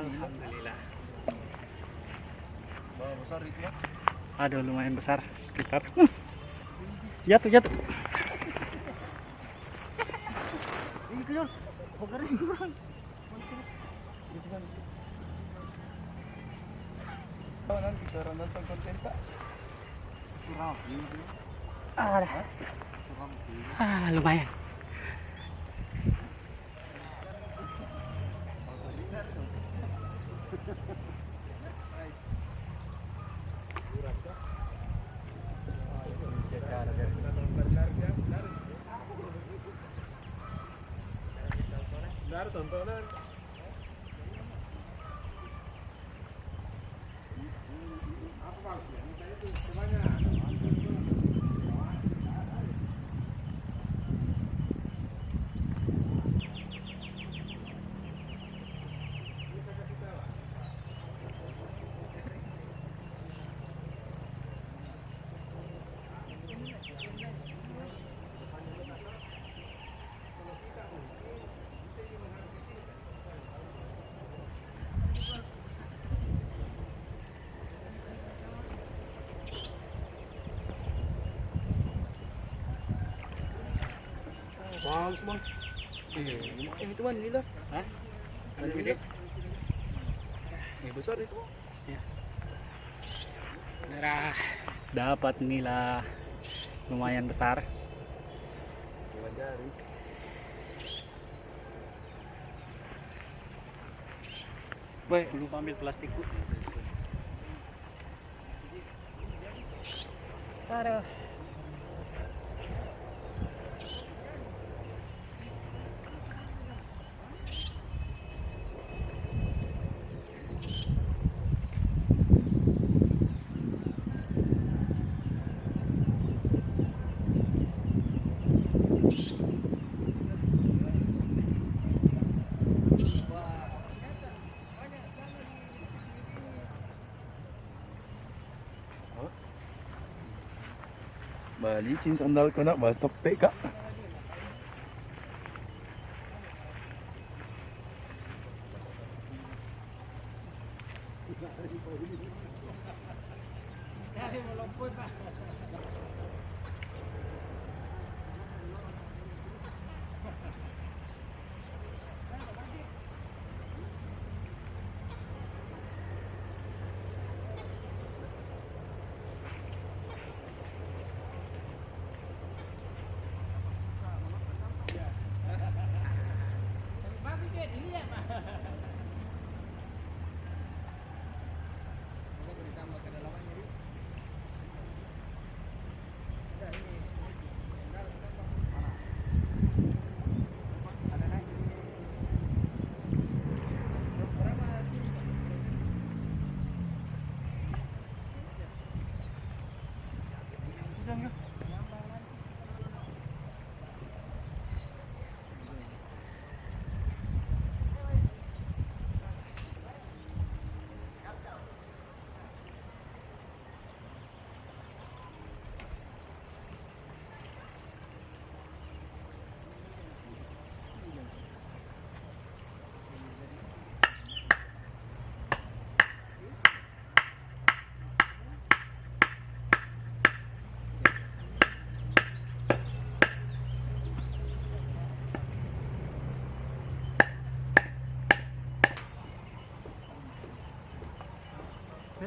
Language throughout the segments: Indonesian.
Alhamdulillah. Bawa besar itu ya. Aduh, lumayan besar sekitar. Jatuh. Ini kejar. Fokarin kurang. Itu kan. Nanti kita nonton konten Pak. Kurang. Lumayan. Benar tontonan. Bagus bang. Itu man nila. Hah? Ada nila. Ini besar itu. Ya. Merah. Dapat nila lumayan besar. Jari. Woi, lupa ambil plastikku. Aduh. Balikin sandal ko nak batok kak.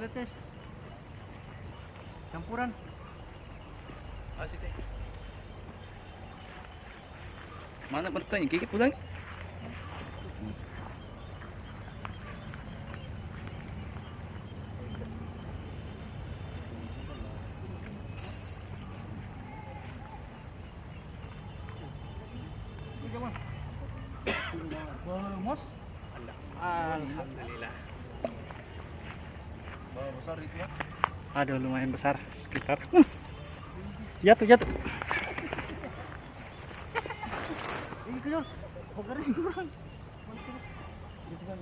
Tes. Campuran. Asik teh. Mana bertanya kiki pulang? Mos. Alhamdulillah. Bawa besar itu ya. Aduh, lumayan besar sekitar. Jatuh. Ini kejar. Fokarin kurang. Itu kan.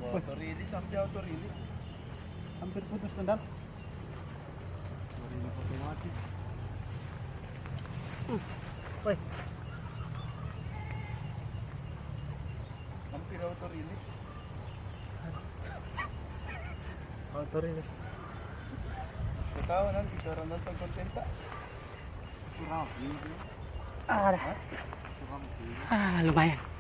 Auto release, sampai auto release. Hampir putus tendang. Ini otomatis. Woi. auto release. Auto release. Katawa na, di ka rin pagkontenta. Lumayan.